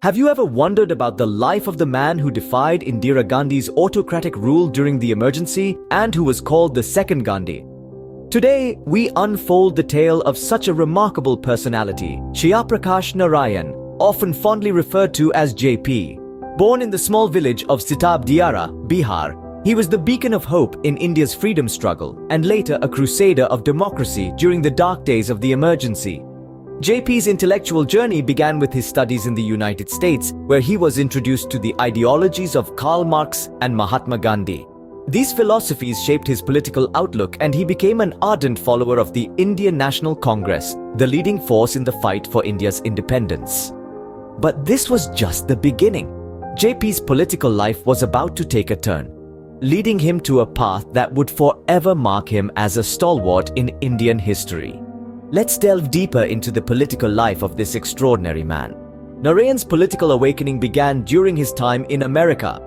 Have you ever wondered about the life of the man who defied Indira Gandhi's autocratic rule during the emergency and who was called the Second Gandhi? Today, we unfold the tale of such a remarkable personality, Jayaprakash Narayan, often fondly referred to as JP. Born in the small village of Sitab Diara, Bihar, he was the beacon of hope in India's freedom struggle and later a crusader of democracy during the dark days of the emergency. JP's intellectual journey began with his studies in the United States, where he was introduced to the ideologies of Karl Marx and Mahatma Gandhi. These philosophies shaped his political outlook, and he became an ardent follower of the Indian National Congress, the leading force in the fight for India's independence. But this was just the beginning. JP's political life was about to take a turn, leading him to a path that would forever mark him as a stalwart in Indian history. Let's delve deeper into the political life of this extraordinary man. Narayan's political awakening began during his time in America.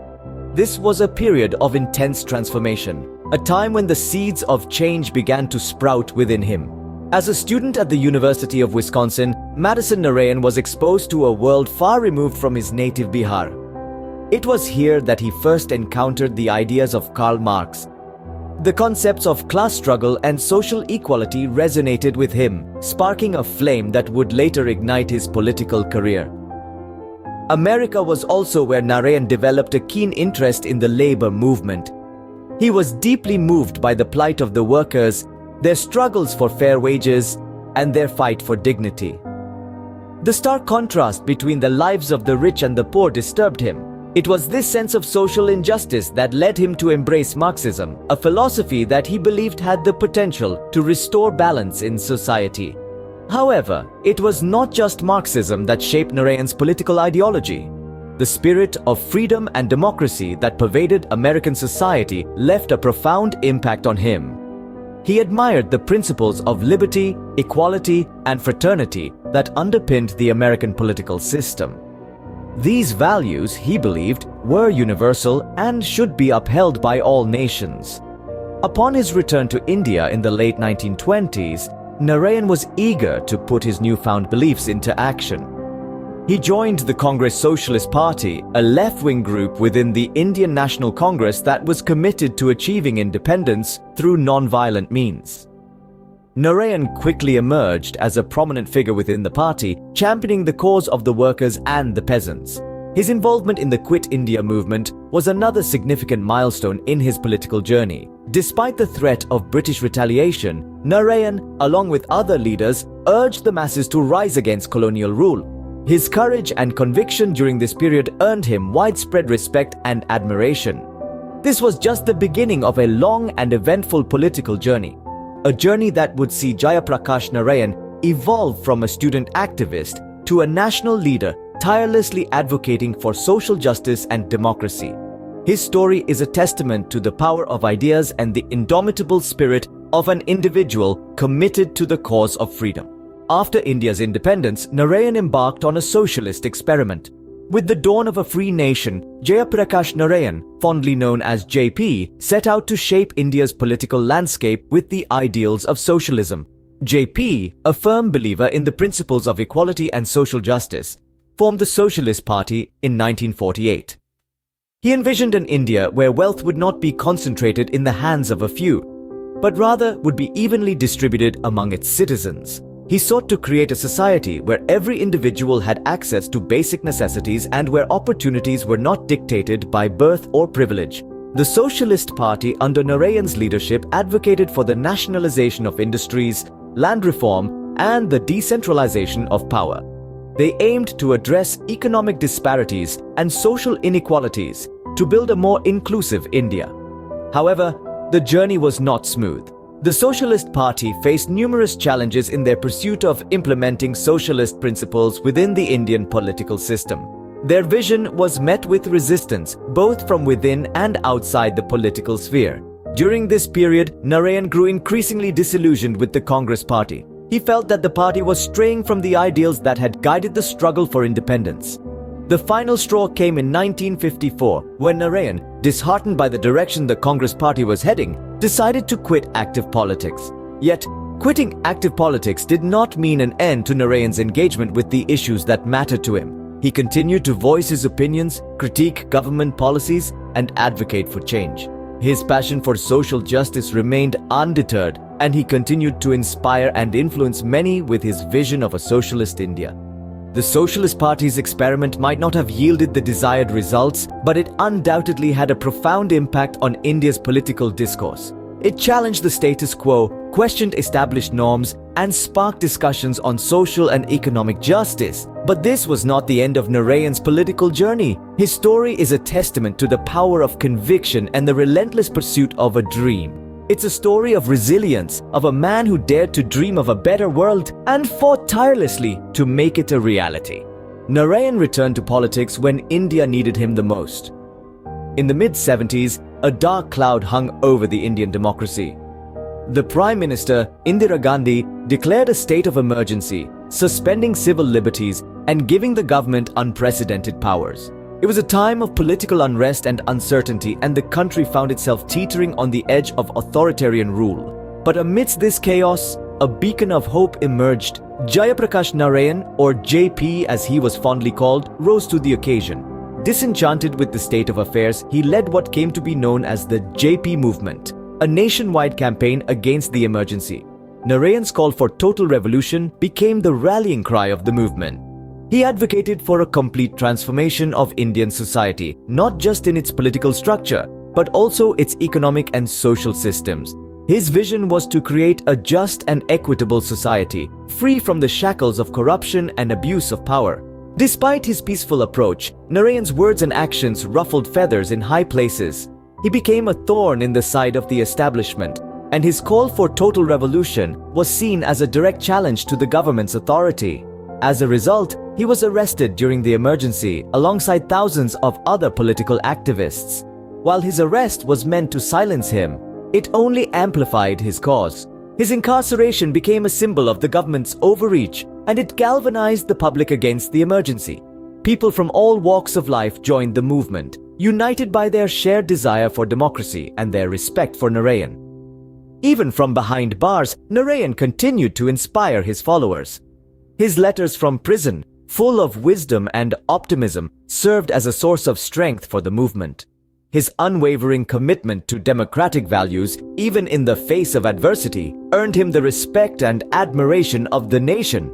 This was a period of intense transformation, a time when the seeds of change began to sprout within him. As a student at the University of Wisconsin, Madison Narayan was exposed to a world far removed from his native Bihar. It was here that he first encountered the ideas of Karl Marx. The concepts of class struggle and social equality resonated with him, sparking a flame that would later ignite his political career. America was also where Narayan developed a keen interest in the labor movement. He was deeply moved by the plight of the workers, their struggles for fair wages, and their fight for dignity. The stark contrast between the lives of the rich and the poor disturbed him. It was this sense of social injustice that led him to embrace Marxism, a philosophy that he believed had the potential to restore balance in society. However, it was not just Marxism that shaped Narayan's political ideology. The spirit of freedom and democracy that pervaded American society left a profound impact on him. He admired the principles of liberty, equality, and fraternity that underpinned the American political system. These values, he believed, were universal and should be upheld by all nations. Upon his return to India in the late 1920s, Narayan was eager to put his newfound beliefs into action. He joined the Congress Socialist Party, a left-wing group within the Indian National Congress that was committed to achieving independence through non-violent means. Narayan quickly emerged as a prominent figure within the party, championing the cause of the workers and the peasants. His involvement in the Quit India movement was another significant milestone in his political journey. Despite the threat of British retaliation, Narayan, along with other leaders, urged the masses to rise against colonial rule. His courage and conviction during this period earned him widespread respect and admiration. This was just the beginning of a long and eventful political journey. A journey that would see Jayaprakash Narayan evolve from a student activist to a national leader tirelessly advocating for social justice and democracy. His story is a testament to the power of ideas and the indomitable spirit of an individual committed to the cause of freedom. After India's independence, Narayan embarked on a socialist experiment. With the dawn of a free nation, Jayaprakash Narayan, fondly known as JP, set out to shape India's political landscape with the ideals of socialism. JP, a firm believer in the principles of equality and social justice, formed the Socialist Party in 1948. He envisioned an India where wealth would not be concentrated in the hands of a few, but rather would be evenly distributed among its citizens. He sought to create a society where every individual had access to basic necessities and where opportunities were not dictated by birth or privilege. The Socialist Party under Narayan's leadership advocated for the nationalization of industries, land reform, and the decentralization of power. They aimed to address economic disparities and social inequalities to build a more inclusive India. However, the journey was not smooth. The Socialist Party faced numerous challenges in their pursuit of implementing socialist principles within the Indian political system. Their vision was met with resistance both from within and outside the political sphere. During this period, Narayan grew increasingly disillusioned with the Congress Party. He felt that the party was straying from the ideals that had guided the struggle for independence. The final straw came in 1954 when Narayan, disheartened by the direction the Congress Party was heading, decided to quit active politics. Yet, quitting active politics did not mean an end to Narayan's engagement with the issues that mattered to him. He continued to voice his opinions, critique government policies, and advocate for change. His passion for social justice remained undeterred, and he continued to inspire and influence many with his vision of a socialist India. The Socialist Party's experiment might not have yielded the desired results, but it undoubtedly had a profound impact on India's political discourse. It challenged the status quo, questioned established norms, and sparked discussions on social and economic justice. But this was not the end of Narayan's political journey. His story is a testament to the power of conviction and the relentless pursuit of a dream. It's a story of resilience, of a man who dared to dream of a better world and fought tirelessly to make it a reality. Narayan returned to politics when India needed him the most. In the mid-70s, a dark cloud hung over the Indian democracy. The Prime Minister, Indira Gandhi, declared a state of emergency, suspending civil liberties and giving the government unprecedented powers. It was a time of political unrest and uncertainty, and the country found itself teetering on the edge of authoritarian rule. But amidst this chaos, a beacon of hope emerged. Jayaprakash Narayan, or JP as he was fondly called, rose to the occasion. Disenchanted with the state of affairs, he led what came to be known as the JP movement, a nationwide campaign against the emergency. Narayan's call for total revolution became the rallying cry of the movement. He advocated for a complete transformation of Indian society, not just in its political structure, but also its economic and social systems. His vision was to create a just and equitable society, free from the shackles of corruption and abuse of power. Despite his peaceful approach, Narayan's words and actions ruffled feathers in high places. He became a thorn in the side of the establishment, and his call for total revolution was seen as a direct challenge to the government's authority. As a result, he was arrested during the emergency alongside thousands of other political activists. While his arrest was meant to silence him, it only amplified his cause. His incarceration became a symbol of the government's overreach, and it galvanized the public against the emergency. People from all walks of life joined the movement, united by their shared desire for democracy and their respect for Narayan. Even from behind bars, Narayan continued to inspire his followers. His letters from prison, full of wisdom and optimism, served as a source of strength for the movement. His unwavering commitment to democratic values, even in the face of adversity, earned him the respect and admiration of the nation.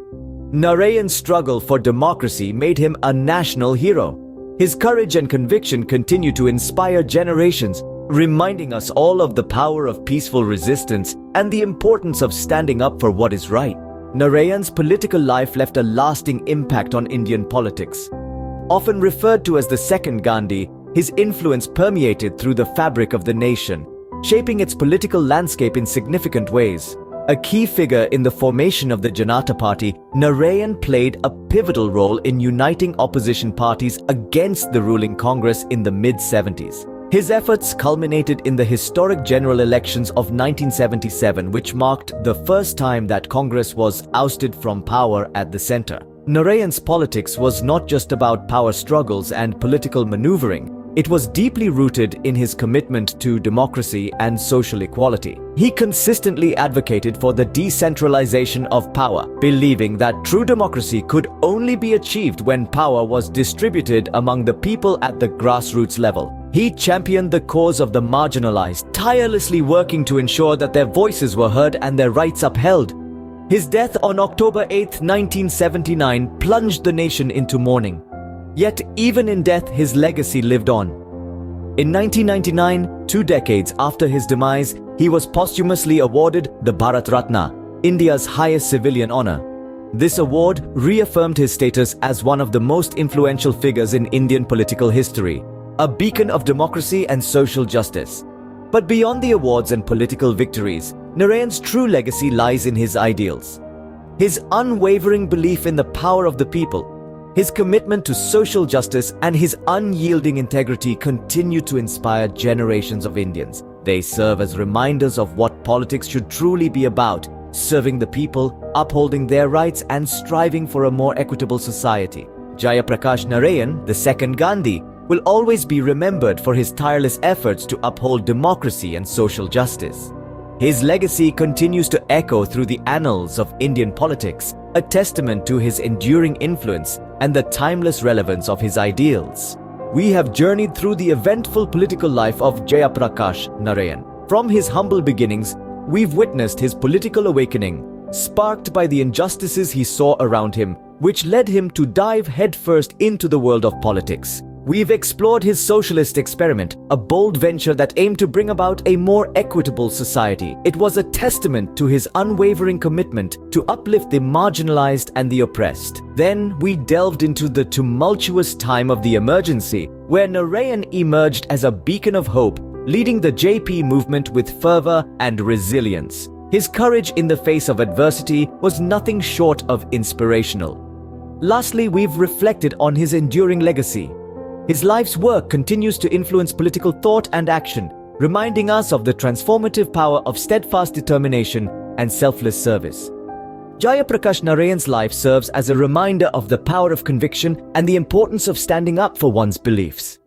Narayan's struggle for democracy made him a national hero. His courage and conviction continue to inspire generations, reminding us all of the power of peaceful resistance and the importance of standing up for what is right. Narayan's political life left a lasting impact on Indian politics. Often referred to as the second Gandhi, his influence permeated through the fabric of the nation, shaping its political landscape in significant ways. A key figure in the formation of the Janata Party, Narayan played a pivotal role in uniting opposition parties against the ruling Congress in the mid-70s. His efforts culminated in the historic general elections of 1977, which marked the first time that Congress was ousted from power at the center. Narayan's politics was not just about power struggles and political maneuvering. It was deeply rooted in his commitment to democracy and social equality. He consistently advocated for the decentralization of power, believing that true democracy could only be achieved when power was distributed among the people at the grassroots level. He championed the cause of the marginalized, tirelessly working to ensure that their voices were heard and their rights upheld. His death on October 8, 1979, plunged the nation into mourning. Yet, even in death, his legacy lived on. In 1999, 2 decades after his demise, he was posthumously awarded the Bharat Ratna, India's highest civilian honor. This award reaffirmed his status as one of the most influential figures in Indian political history, a beacon of democracy and social justice. But beyond the awards and political victories, Narayan's true legacy lies in his ideals. His unwavering belief in the power of the people, his commitment to social justice, and his unyielding integrity continue to inspire generations of Indians. They serve as reminders of what politics should truly be about: serving the people, upholding their rights, and striving for a more equitable society. Jayaprakash Narayan, the second Gandhi, will always be remembered for his tireless efforts to uphold democracy and social justice. His legacy continues to echo through the annals of Indian politics, a testament to his enduring influence and the timeless relevance of his ideals. We have journeyed through the eventful political life of Jayaprakash Narayan. From his humble beginnings, we've witnessed his political awakening, sparked by the injustices he saw around him, which led him to dive headfirst into the world of politics. We've explored his socialist experiment, a bold venture that aimed to bring about a more equitable society. It was a testament to his unwavering commitment to uplift the marginalized and the oppressed. Then we delved into the tumultuous time of the emergency, where Narayan emerged as a beacon of hope, leading the JP movement with fervor and resilience. His courage in the face of adversity was nothing short of inspirational. Lastly, we've reflected on his enduring legacy. His life's work continues to influence political thought and action, reminding us of the transformative power of steadfast determination and selfless service. Jayaprakash Narayan's life serves as a reminder of the power of conviction and the importance of standing up for one's beliefs.